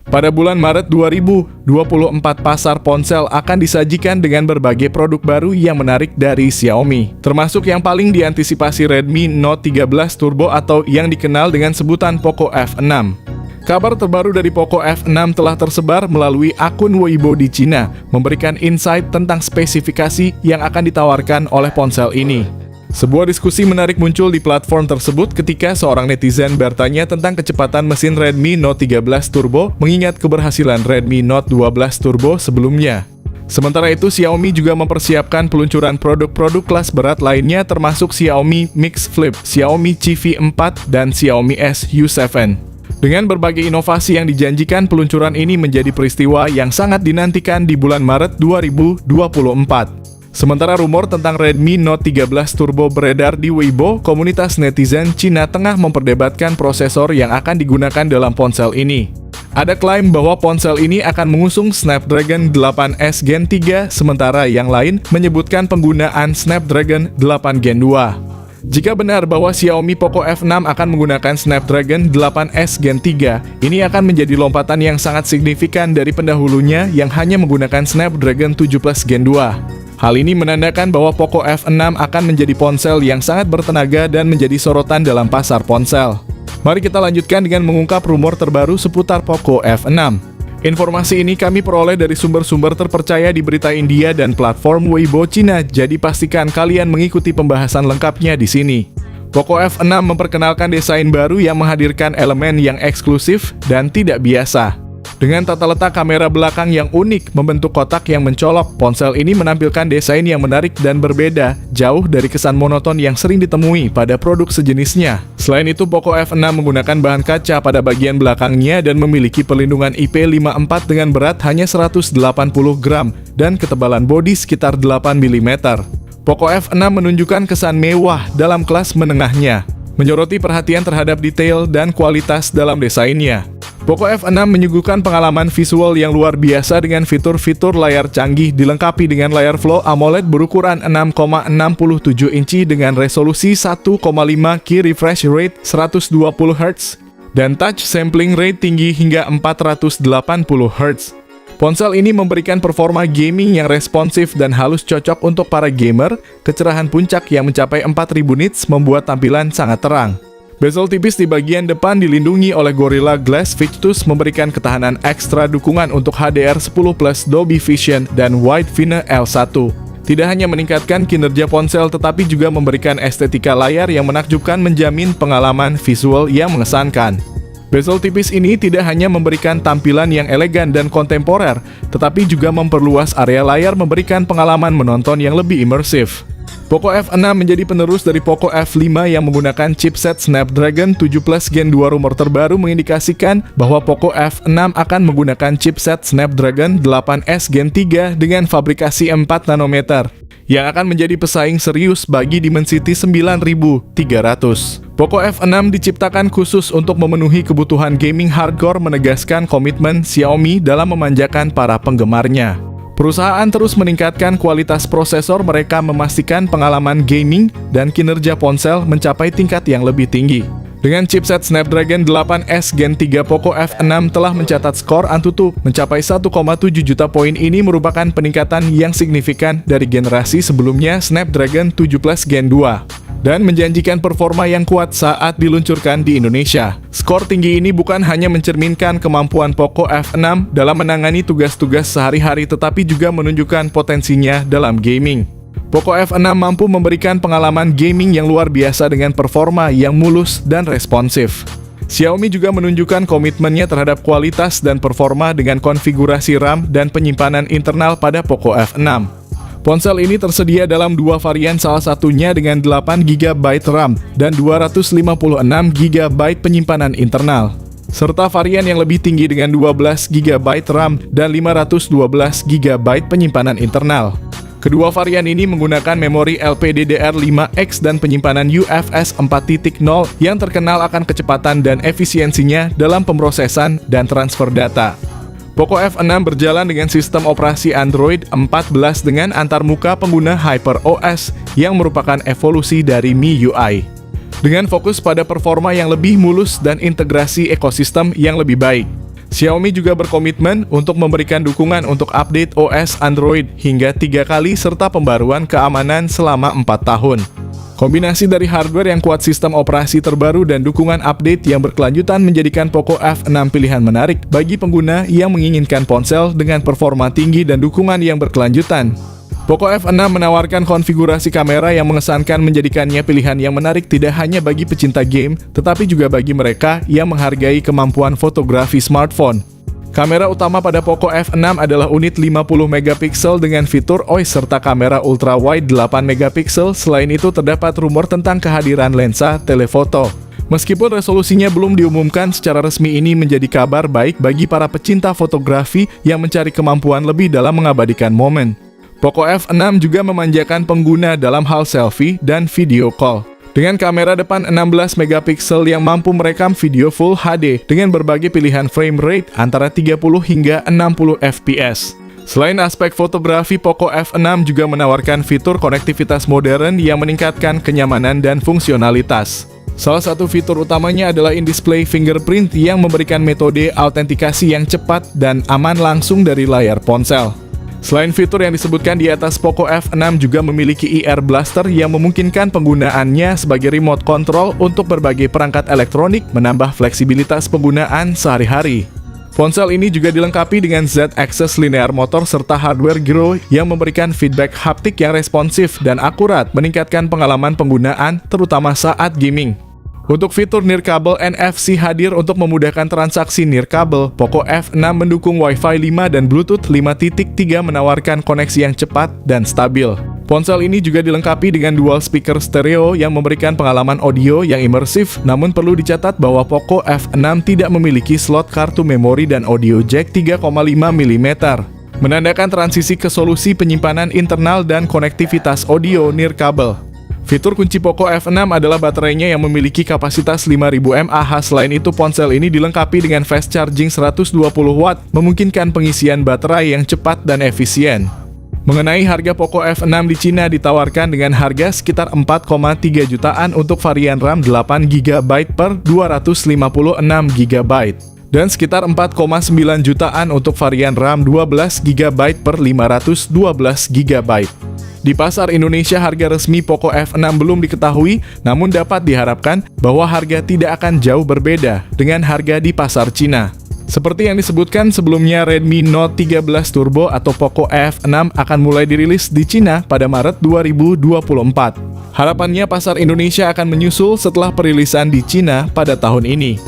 Pada bulan Maret 2024, pasar ponsel akan disajikan dengan berbagai produk baru yang menarik dari Xiaomi, termasuk yang paling diantisipasi Redmi Note 13 Turbo atau yang dikenal dengan sebutan Poco F6. Kabar terbaru dari Poco F6 telah tersebar melalui akun Weibo di Cina, memberikan insight tentang spesifikasi yang akan ditawarkan oleh ponsel ini. Sebuah diskusi menarik muncul di platform tersebut ketika seorang netizen bertanya tentang kecepatan mesin Redmi Note 13 Turbo mengingat keberhasilan Redmi Note 12 Turbo sebelumnya. Sementara itu, Xiaomi juga mempersiapkan peluncuran produk-produk kelas berat lainnya termasuk Xiaomi Mix Flip, Xiaomi Civi 4, dan Xiaomi SU7. Dengan berbagai inovasi yang dijanjikan, peluncuran ini menjadi peristiwa yang sangat dinantikan di bulan Maret 2024. Sementara rumor tentang Redmi Note 13 Turbo beredar di Weibo, komunitas netizen Cina tengah memperdebatkan prosesor yang akan digunakan dalam ponsel ini. Ada klaim bahwa ponsel ini akan mengusung Snapdragon 8S Gen 3, sementara yang lain menyebutkan penggunaan Snapdragon 8 Gen 2. Jika benar bahwa Xiaomi Poco F6 akan menggunakan Snapdragon 8S Gen 3, ini akan menjadi lompatan yang sangat signifikan dari pendahulunya yang hanya menggunakan Snapdragon 7 Plus Gen 2. Hal ini menandakan bahwa Poco F6 akan menjadi ponsel yang sangat bertenaga dan menjadi sorotan dalam pasar ponsel. Mari kita lanjutkan dengan mengungkap rumor terbaru seputar Poco F6. Informasi ini kami peroleh dari sumber-sumber terpercaya di berita India dan platform Weibo Cina, jadi pastikan kalian mengikuti pembahasan lengkapnya di sini. Poco F6 memperkenalkan desain baru yang menghadirkan elemen yang eksklusif dan tidak biasa. Dengan tata letak kamera belakang yang unik membentuk kotak yang mencolok, ponsel ini menampilkan desain yang menarik dan berbeda, jauh dari kesan monoton yang sering ditemui pada produk sejenisnya. Selain itu, Poco F6 menggunakan bahan kaca pada bagian belakangnya dan memiliki perlindungan IP54 dengan berat hanya 180 gram dan ketebalan bodi sekitar 8 mm. Poco F6 menunjukkan kesan mewah dalam kelas menengahnya, menyoroti perhatian terhadap detail dan kualitas dalam desainnya. Poco F6 menyuguhkan pengalaman visual yang luar biasa dengan fitur-fitur layar canggih dilengkapi dengan layar Flow AMOLED berukuran 6,67 inci dengan resolusi 1,5 Q refresh rate 120 Hz dan touch sampling rate tinggi hingga 480 Hz. Ponsel ini memberikan performa gaming yang responsif dan halus cocok untuk para gamer. Kecerahan puncak yang mencapai 4000 nits membuat tampilan sangat terang. Bezel tipis di bagian depan dilindungi oleh Gorilla Glass Victus memberikan ketahanan ekstra dukungan untuk HDR10+ Dolby Vision dan Wide Vine L1. Tidak hanya meningkatkan kinerja ponsel tetapi juga memberikan estetika layar yang menakjubkan menjamin pengalaman visual yang mengesankan. Bezel tipis ini tidak hanya memberikan tampilan yang elegan dan kontemporer, tetapi juga memperluas area layar memberikan pengalaman menonton yang lebih imersif. Poco F6 menjadi penerus dari Poco F5 yang menggunakan chipset Snapdragon 7 Plus Gen 2. Rumor terbaru mengindikasikan bahwa Poco F6 akan menggunakan chipset Snapdragon 8S Gen 3 dengan fabrikasi 4 nanometer, yang akan menjadi pesaing serius bagi Dimensity 9300. Poco F6 diciptakan khusus untuk memenuhi kebutuhan gaming hardcore, menegaskan komitmen Xiaomi dalam memanjakan para penggemarnya. Perusahaan terus meningkatkan kualitas prosesor mereka, memastikan pengalaman gaming dan kinerja ponsel mencapai tingkat yang lebih tinggi. Dengan chipset Snapdragon 8S Gen 3, Poco F6 telah mencatat skor Antutu mencapai 1,7 juta poin. Ini merupakan peningkatan yang signifikan dari generasi sebelumnya Snapdragon 7 Plus Gen 2. Dan menjanjikan performa yang kuat saat diluncurkan di Indonesia. Skor tinggi ini bukan hanya mencerminkan kemampuan Poco F6 dalam menangani tugas-tugas sehari-hari, tetapi juga menunjukkan potensinya dalam gaming. Poco F6 mampu memberikan pengalaman gaming yang luar biasa dengan performa yang mulus dan responsif. Xiaomi juga menunjukkan komitmennya terhadap kualitas dan performa dengan konfigurasi RAM dan penyimpanan internal pada Poco F6. Ponsel ini tersedia dalam dua varian, salah satunya dengan 8GB RAM dan 256GB penyimpanan internal, serta varian yang lebih tinggi dengan 12GB RAM dan 512GB penyimpanan internal. Kedua varian ini menggunakan memori LPDDR5X dan penyimpanan UFS 4.0 yang terkenal akan kecepatan dan efisiensinya dalam pemrosesan dan transfer data. Poco F6 berjalan dengan sistem operasi Android 14 dengan antarmuka pengguna HyperOS yang merupakan evolusi dari MIUI. Dengan fokus pada performa yang lebih mulus dan integrasi ekosistem yang lebih baik. Xiaomi juga berkomitmen untuk memberikan dukungan untuk update OS Android hingga 3 kali serta pembaruan keamanan selama 4 tahun. Kombinasi dari hardware yang kuat, sistem operasi terbaru, dan dukungan update yang berkelanjutan menjadikan Poco F6 pilihan menarik bagi pengguna yang menginginkan ponsel dengan performa tinggi dan dukungan yang berkelanjutan. Poco F6 menawarkan konfigurasi kamera yang mengesankan, menjadikannya pilihan yang menarik tidak hanya bagi pecinta game, tetapi juga bagi mereka yang menghargai kemampuan fotografi smartphone. Kamera utama pada Poco F6 adalah unit 50 megapiksel dengan fitur OIS serta kamera ultra wide 8 megapiksel. Selain itu, terdapat rumor tentang kehadiran lensa telefoto. Meskipun resolusinya belum diumumkan secara resmi, ini menjadi kabar baik bagi para pecinta fotografi yang mencari kemampuan lebih dalam mengabadikan momen. Poco F6 juga memanjakan pengguna dalam hal selfie dan video call. Dengan kamera depan 16 megapiksel yang mampu merekam video Full HD dengan berbagai pilihan frame rate antara 30 hingga 60 fps. Selain aspek fotografi, Poco F6 juga menawarkan fitur konektivitas modern yang meningkatkan kenyamanan dan fungsionalitas. Salah satu fitur utamanya adalah in-display fingerprint yang memberikan metode autentikasi yang cepat dan aman langsung dari layar ponsel. Selain fitur yang disebutkan di atas, Poco F6 juga memiliki IR Blaster yang memungkinkan penggunaannya sebagai remote control untuk berbagai perangkat elektronik, menambah fleksibilitas penggunaan sehari-hari. Ponsel ini juga dilengkapi dengan Z-Axis linear motor serta hardware gyro yang memberikan feedback haptik yang responsif dan akurat, meningkatkan pengalaman penggunaan terutama saat gaming. Untuk fitur nirkabel NFC hadir untuk memudahkan transaksi nirkabel. Poco F6 mendukung Wi-Fi 5 dan Bluetooth 5.3 menawarkan koneksi yang cepat dan stabil. Ponsel ini juga dilengkapi dengan dual speaker stereo yang memberikan pengalaman audio yang imersif, namun perlu dicatat bahwa Poco F6 tidak memiliki slot kartu memori dan audio jack 3,5 mm, menandakan transisi ke solusi penyimpanan internal dan konektivitas audio nirkabel. Fitur kunci Poco F6 adalah baterainya yang memiliki kapasitas 5000 mAh. Selain itu, ponsel ini dilengkapi dengan fast charging 120 watt, memungkinkan pengisian baterai yang cepat dan efisien. Mengenai harga, Poco F6 di Cina ditawarkan dengan harga sekitar 4,3 jutaan untuk varian RAM 8GB per 256GB dan sekitar 4,9 jutaan untuk varian RAM 12GB per 512GB. Di pasar Indonesia, harga resmi Poco F6 belum diketahui, namun dapat diharapkan bahwa harga tidak akan jauh berbeda dengan harga di pasar Cina. Seperti yang disebutkan sebelumnya, Redmi Note 13 Turbo atau Poco F6 akan mulai dirilis di Cina pada Maret 2024. Harapannya pasar Indonesia akan menyusul setelah perilisan di Cina pada tahun ini.